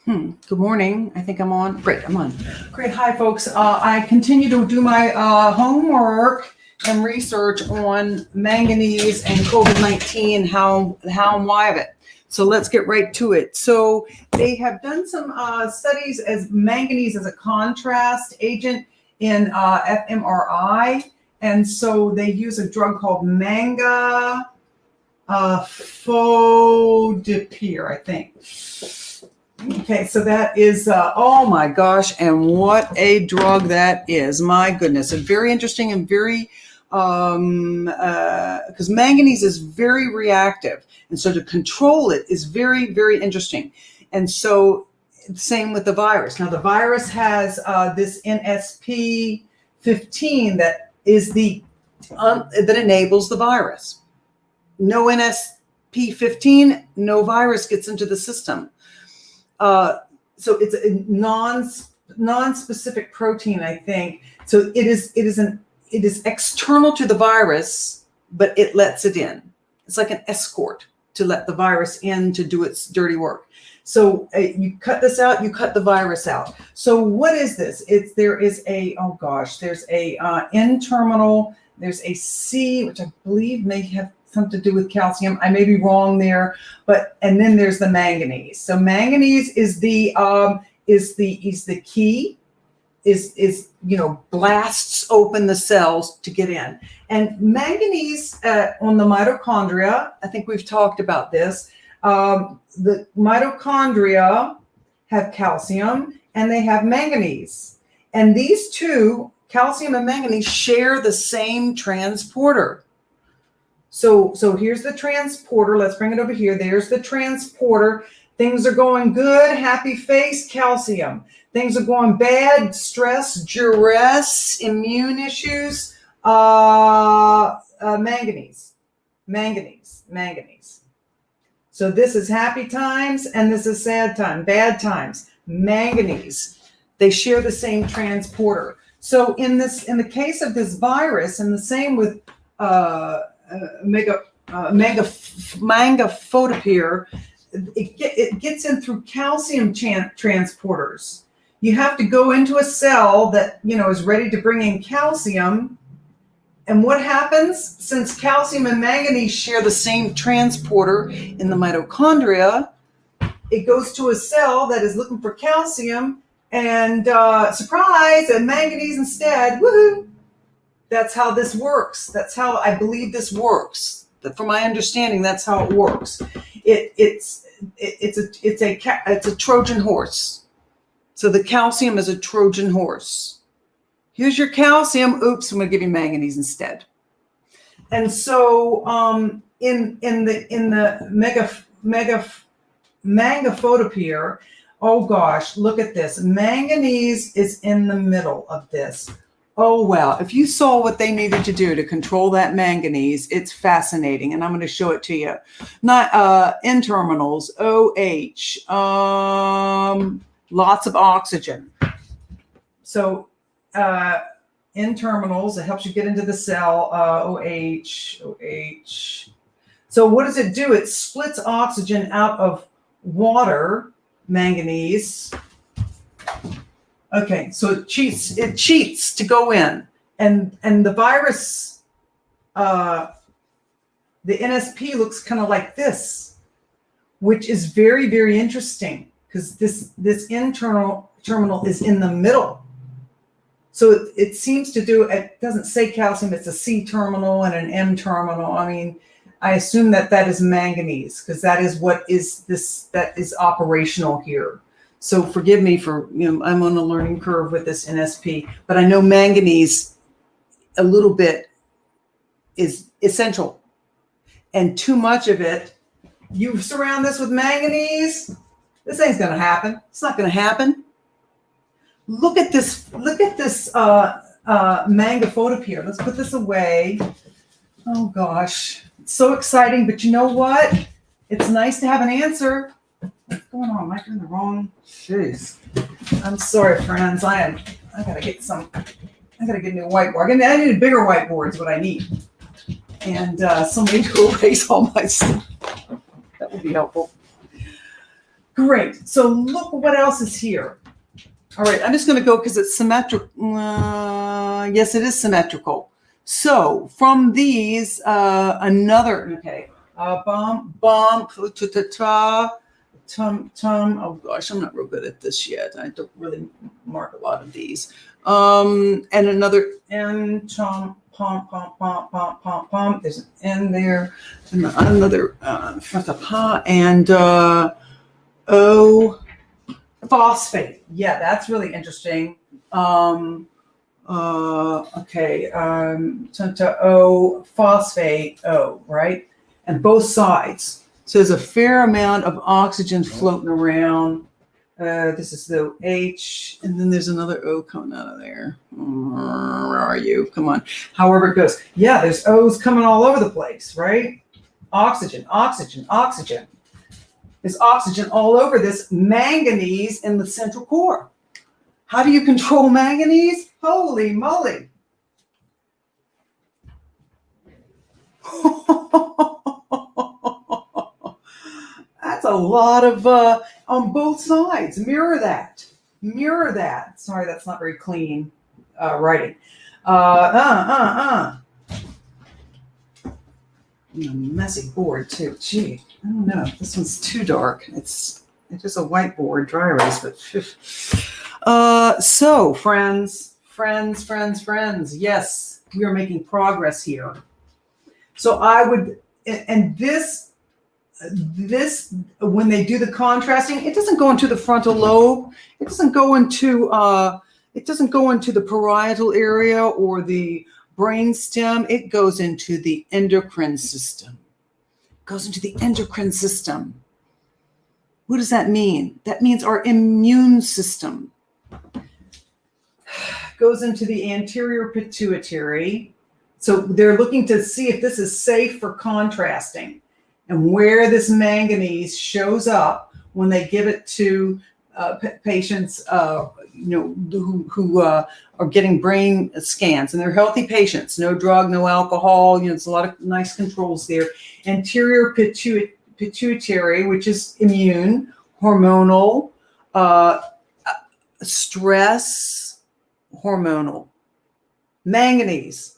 Good morning. I think I'm on. Great, I'm on. Great. Hi, folks. I continue to do my homework and research on manganese and COVID-19, how and why of it. So let's get right to it. So they have done some studies as manganese as a contrast agent in fMRI. And so they use a drug called mangafodipir, I think. Okay, so that is, oh my gosh, and what a drug that is. My goodness, and very interesting and very, because manganese is very reactive. And so to control it is very, very interesting. And so same with the virus. Now the virus has this NSP15 that is that enables the virus. No NSP15, no virus gets into the system. So it's a non-specific protein, I think. So it is external to the virus, but it lets it in. It's like an escort to let the virus in to do its dirty work. So you cut this out, you cut the virus out. So what is this? There's a N-terminal, there's a C, which I believe may have something to do with calcium. I may be wrong there, and then there's the manganese. So manganese is the key, blasts open the cells to get in. And manganese on the mitochondria, I think we've talked about this. The mitochondria have calcium and they have manganese. And these two, calcium and manganese, share the same transporter. So here's the transporter. Let's bring it over here. There's the transporter. Things are going good, happy face, calcium. Things are going bad, stress, duress, immune issues, manganese. So this is happy times and this is sad time, bad times. Manganese. They share the same transporter. So in the case of this virus, and the same with mangafodipir, it gets in through calcium transporters. You have to go into a cell that is ready to bring in calcium. And what happens? Since calcium and manganese share the same transporter in the mitochondria, it goes to a cell that is looking for calcium, and surprise, and manganese instead. Woohoo! That's how this works. That's how I believe this works. From my understanding, that's how it works. It's a Trojan horse. So the calcium is a Trojan horse. Here's your calcium. Oops, I'm going to give you manganese instead. And so in the mangafodipir, oh gosh, look at this. Manganese is in the middle of this. Oh, well, if you saw what they needed to do to control that manganese, it's fascinating. And I'm going to show it to you. Not N-terminals, OH, lots of oxygen. So N-terminals, it helps you get into the cell, OH. So what does it do? It splits oxygen out of water, manganese. Okay, so it cheats to go in. And the virus, the NSP looks kind of like this, which is very, very interesting because this N-terminal is in the middle. So it seems to do, it doesn't say calcium, it's a C-terminal and an M-terminal. I mean, I assume that is manganese because that is what is that is operational here. So forgive me for, I'm on a learning curve with this NSP, but I know manganese a little bit is essential. And too much of it, you surround this with manganese, this ain't going to happen. It's not going to happen. Look at this mangafodipir. Let's put this away. Oh gosh, it's so exciting, but you know what? It's nice to have an answer. What's going on? Am I doing the wrong? Jeez. I'm sorry, friends. I gotta get a new whiteboard. I need a bigger whiteboard is what I need. And somebody to erase all my stuff. That would be helpful. Great. So look what else is here. All right, I'm just going to go because it's symmetrical. Yes, it is symmetrical. So from these, another, okay, bomb, tum. Oh gosh, I'm not real good at this yet. I don't really mark a lot of these. And another N, tum, pom. There's an N there, and another pa, and O. Phosphate. Yeah, that's really interesting. Okay. O, phosphate, O, right? And both sides. So there's a fair amount of oxygen floating around. This is the H, and then there's another O coming out of there. Where are you? Come on. However it goes. Yeah, there's O's coming all over the place, right? Oxygen. There's oxygen all over this manganese in the central core. How do you control manganese? Holy moly. That's a lot of, on both sides. Mirror that. Sorry, that's not very clean writing. A messy board too. Gee, I don't know. This one's too dark. It's just a whiteboard, dry erase, but so friends. Yes, we are making progress here. So I would, and this when they do the contrasting, it doesn't go into the frontal lobe. It doesn't go into the parietal area or the brain stem. It goes into the endocrine system. What does that mean? That means our immune system. Goes into the anterior pituitary. So they're looking to see if this is safe for contrasting and where this manganese shows up when they give it to patients, who are getting brain scans, and they're healthy patients, no drug, no alcohol. There's a lot of nice controls there. Anterior pituitary, which is immune, hormonal, stress, hormonal, manganese.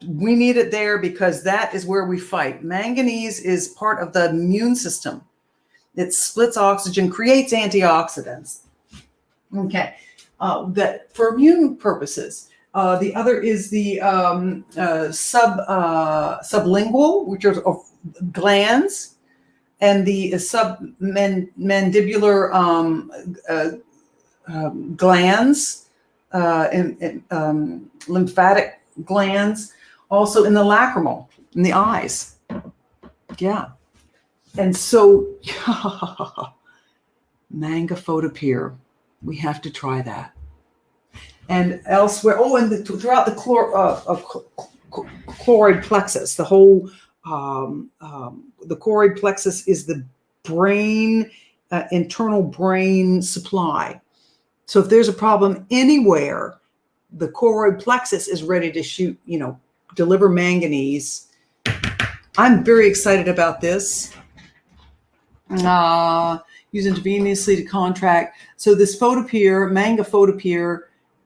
We need it there because that is where we fight. Manganese is part of the immune system. It splits oxygen, creates antioxidants. Okay, that for immune purposes. The other is the sublingual, which are glands, and the submandibular glands, and lymphatic glands, also in the lacrimal, in the eyes. Yeah. And so, mangafodipir, we have to try that. And elsewhere, and throughout the choroid plexus, the whole, the choroid plexus is the brain, internal brain supply. So if there's a problem anywhere, the choroid plexus is ready to shoot, deliver manganese. I'm very excited about this. Use intravenously to contract. So this mangafodipir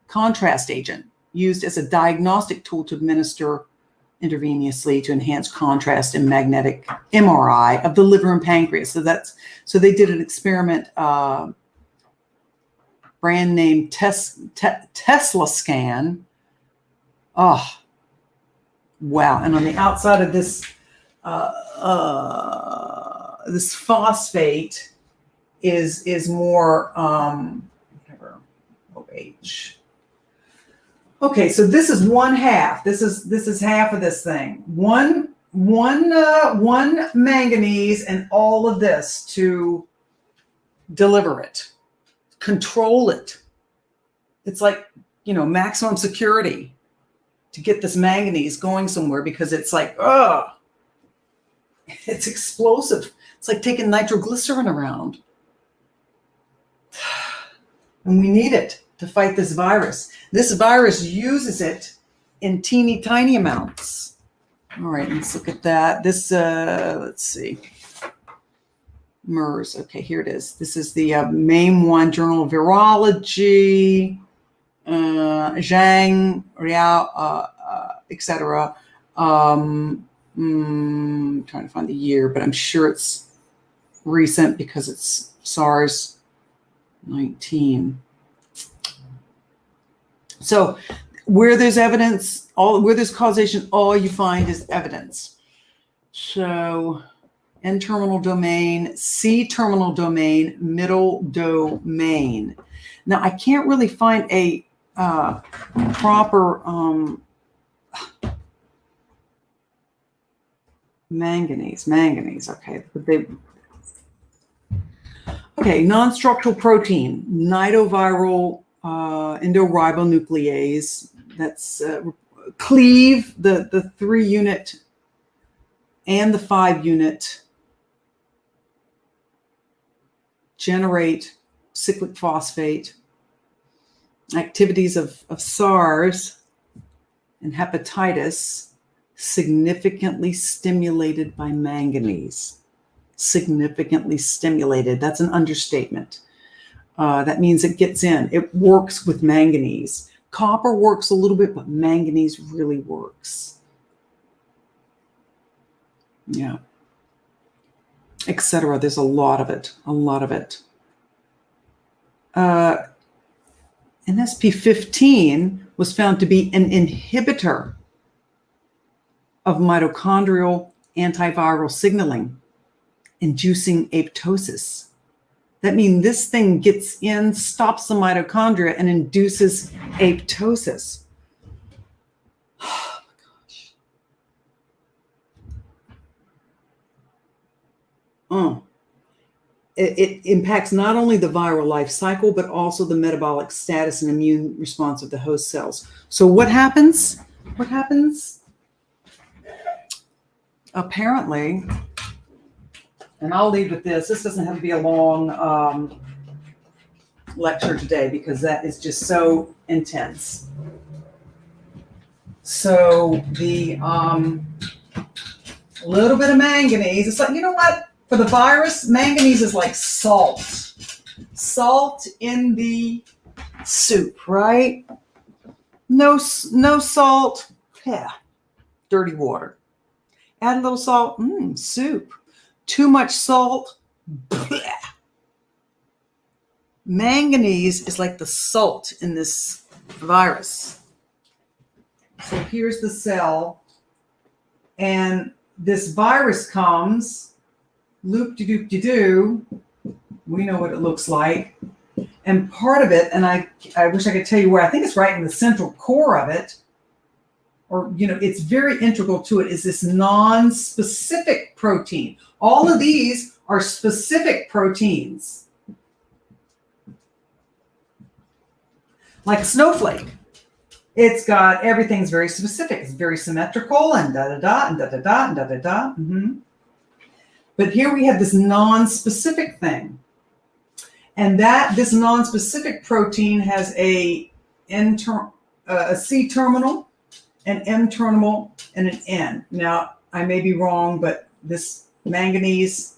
contrast agent used as a diagnostic tool to administer intravenously to enhance contrast and magnetic MRI of the liver and pancreas. So they did an experiment, brand name Tesla Scan. Oh, wow. And on the outside of this, this phosphate is more, whatever, OH. Okay, so this is one half. This is half of this thing. One manganese and all of this to deliver it, control it. It's like, maximum security to get this manganese going somewhere, because it's like, it's explosive. It's like taking nitroglycerin around. And we need it to fight this virus. This virus uses it in teeny tiny amounts. All right, let's look at that. This, let's see. MERS. Okay, here it is. This is the main one, Journal of Virology, Zhang, Riao, etc. Trying to find the year, but I'm sure it's recent because it's SARS-19. So where there's evidence, where there's causation, all you find is evidence. So N-terminal domain, C-terminal domain, middle domain. Now, I can't really find a proper manganese, okay. Okay, non-structural protein, nidoviral endoribonuclease. That's cleave the 3-unit and the 5-unit, generate cyclic phosphate. Activities of SARS and hepatitis significantly stimulated by manganese. Significantly stimulated. That's an understatement. That means it gets in. It works with manganese. Copper works a little bit, but manganese really works. Yeah. Etc. There's a lot of it. A lot of it. NSP15 was found to be an inhibitor of mitochondrial antiviral signaling, inducing apoptosis. That means this thing gets in, stops the mitochondria, and induces apoptosis. Oh my gosh. It impacts not only the viral life cycle, but also the metabolic status and immune response of the host cells. So what happens? What happens? Apparently, and I'll leave with this. This doesn't have to be a long lecture today because that is just so intense. So the little bit of manganese. It's like, you know what? For the virus, manganese is like salt. Salt in the soup, right? No salt, yeah, dirty water. Add a little salt, soup. Too much salt, bleh. Manganese is like the salt in this virus. So here's the cell, and this virus comes, loop-de-doop-de-doo. We know what it looks like. And part of it, and I wish I could tell you where, I think it's right in the central core of it, or, it's very integral to it, is this non-specific protein. All of these are specific proteins. Like a snowflake. It's got, everything's very specific. It's very symmetrical and da-da-da and da-da-da and da-da-da. But here we have this non-specific thing. And this non-specific protein has a C-terminal, an M-terminal, and an N. Now, I may be wrong, but this manganese,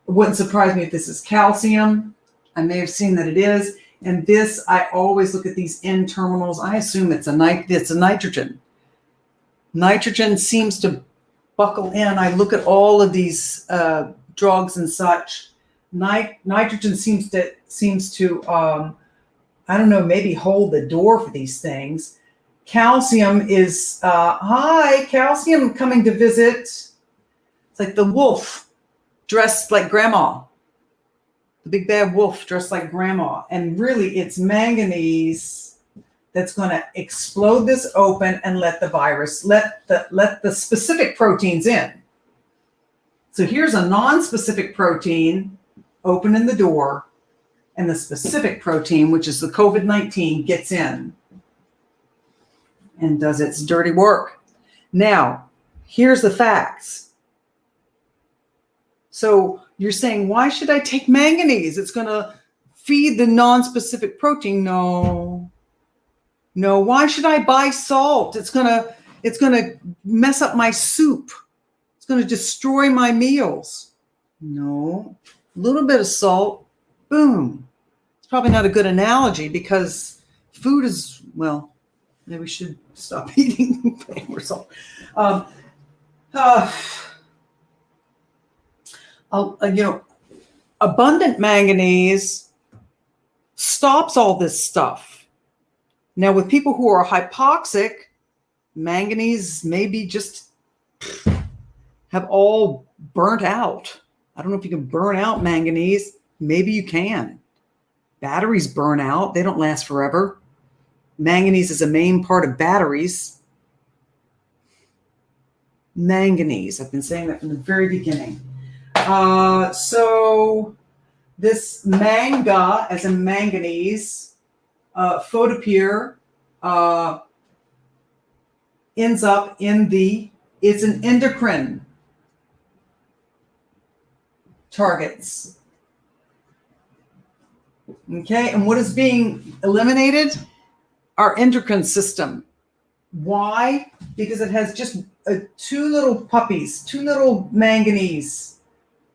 it wouldn't surprise me if this is calcium. I may have seen that it is. And this, I always look at these N-terminals. I assume it's a nitrogen. Nitrogen seems to buckle in. I look at all of these drugs and such. Nitrogen seems to I don't know, maybe hold the door for these things. Calcium is hi, calcium coming to visit. It's like the wolf dressed like grandma, the big bad wolf dressed like grandma, and really it's manganese that's going to explode this open and let the virus, let the specific proteins in. So here's a non-specific protein opening the door, and the specific protein, which is the COVID-19, gets in and does its dirty work. Now, here's the facts. So you're saying, why should I take manganese? It's going to feed the non-specific protein. No. Why should I buy salt? It's going to mess up my soup. It's going to destroy my meals. No. A little bit of salt. Boom. It's probably not a good analogy because food is, well, maybe we should stop eating more salt. Abundant manganese stops all this stuff. Now, with people who are hypoxic, manganese maybe just have all burnt out. I don't know if you can burn out manganese. Maybe you can. Batteries burn out. They don't last forever. Manganese is a main part of batteries. Manganese. I've been saying that from the very beginning. So this manga, as in manganese, fodipir, ends up in it's an endocrine targets. Okay, and what is being eliminated? Our endocrine system. Why? Because it has just two little puppies, two little manganese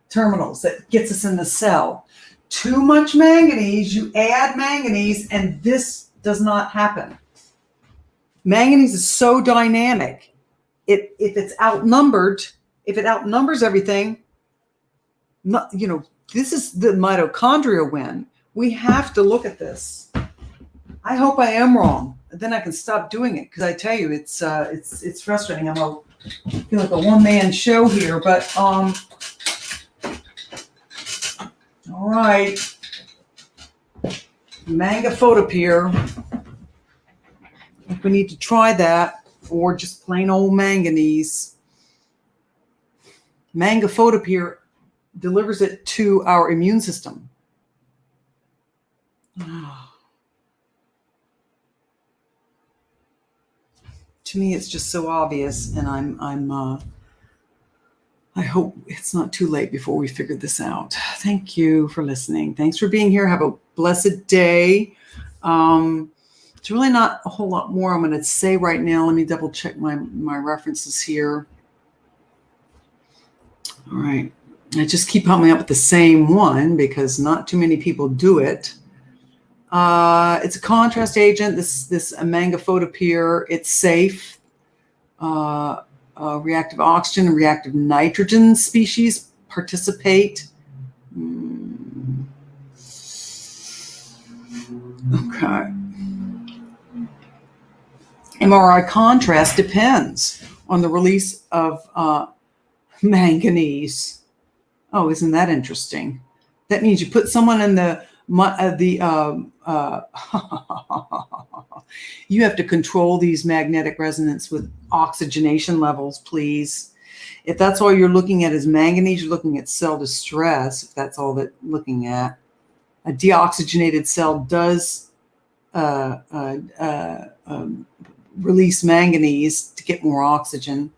terminals that gets us in the cell. Too much manganese, you add manganese, and this does not happen. Manganese is so dynamic. If it outnumbers everything, this is the mitochondria win. We have to look at this. I hope I am wrong. Then I can stop doing it because I tell you, it's frustrating. I feel like a one-man show here, but all right. Mangafodipir. If we need to try that, or just plain old manganese. Mangafodipir delivers it to our immune system. To me, it's just so obvious, and I hope it's not too late before we figure this out. Thank you for listening. Thanks for being here. Have a blessed day. It's really not a whole lot more I'm going to say right now. Let me double check my references here. All right. I just keep coming up with the same one because not too many people do it. It's a contrast agent. This mangafodipir. It's safe. Reactive oxygen and reactive nitrogen species participate. Okay. MRI contrast depends on the release of manganese. Oh, isn't that interesting? That means you put someone in you have to control these magnetic resonance with oxygenation levels, please. If that's all you're looking at is manganese, you're looking at cell distress, if that's all that looking at. A deoxygenated cell does release manganese to get more oxygen.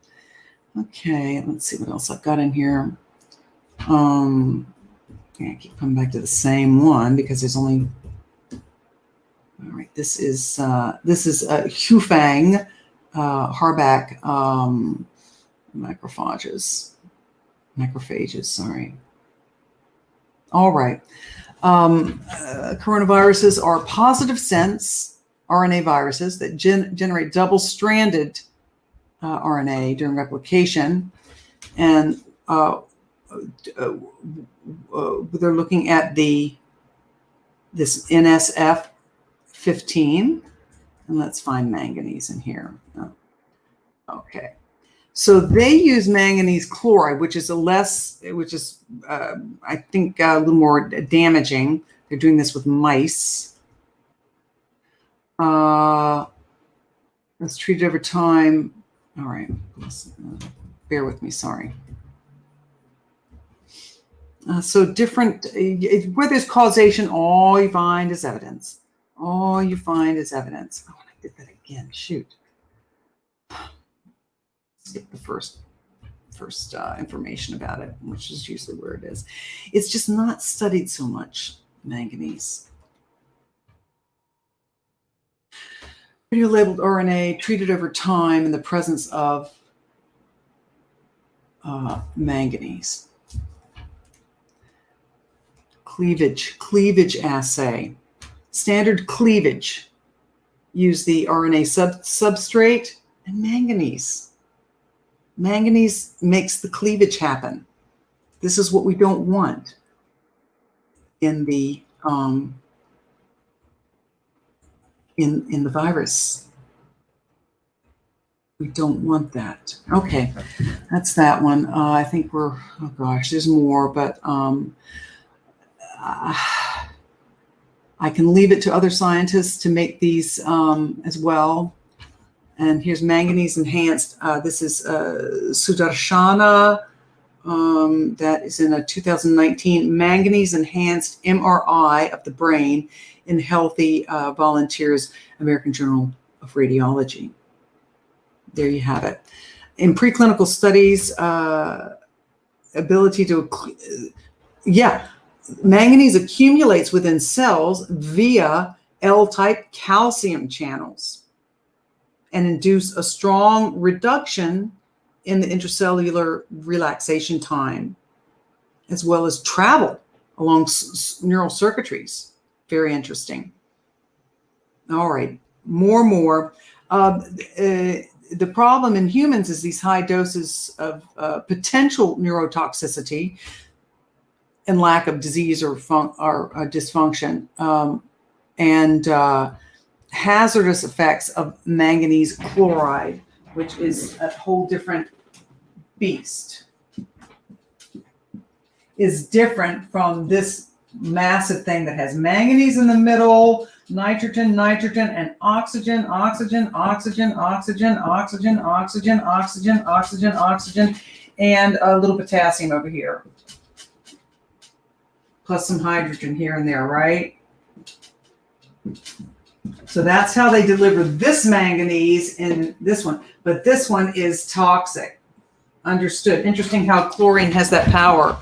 Okay, let's see what else I've got in here. I keep coming back to the same one because there's only. All right, this is Hufang Harback macrophages. Sorry. All right. Coronaviruses are positive sense RNA viruses that generate double-stranded RNA during replication, and they're looking at this NSF15, and let's find manganese in here. Okay, so they use manganese chloride, which is I think a little more damaging. They're doing this with mice. Let's treat it over time. All right, bear with me. Sorry. So different, where there's causation, all you find is evidence. All you find is evidence. Oh, I did that again. Shoot. Skip the first information about it, which is usually where it is. It's just not studied so much, manganese. Radio-labeled RNA treated over time in the presence of manganese. cleavage assay. Standard cleavage. Use the RNA substrate and manganese. Manganese makes the cleavage happen. This is what we don't want in the in the virus. We don't want that. Okay, that's that one. I think we're, oh gosh, there's more, but I can leave it to other scientists to make these as well. And here's manganese enhanced. This is Sudarshana. That is in a 2019 manganese enhanced MRI of the brain in healthy volunteers, American Journal of Radiology. There you have it. In preclinical studies, ability to, manganese accumulates within cells via L-type calcium channels and induce a strong reduction in the intracellular relaxation time, as well as travel along neural circuitries. Very interesting. All right, more. The problem in humans is these high doses of potential neurotoxicity and lack of disease or dysfunction, and hazardous effects of manganese chloride, which is a whole different beast, is different from this massive thing that has manganese in the middle, nitrogen, and oxygen, and a little potassium over here, plus some hydrogen here and there, right? So that's how they deliver this manganese in this one. But this one is toxic. Understood. Interesting how chlorine has that power.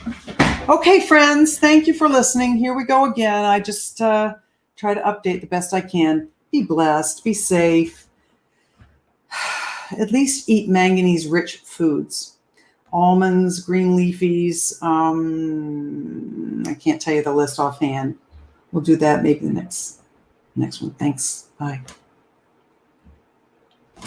Okay, friends, thank you for listening. Here we go again. I just try to update the best I can. Be blessed. Be safe. At least eat manganese-rich foods. Almonds, green leafies. I can't tell you the list offhand. We'll do that maybe the next one. Thanks. Bye.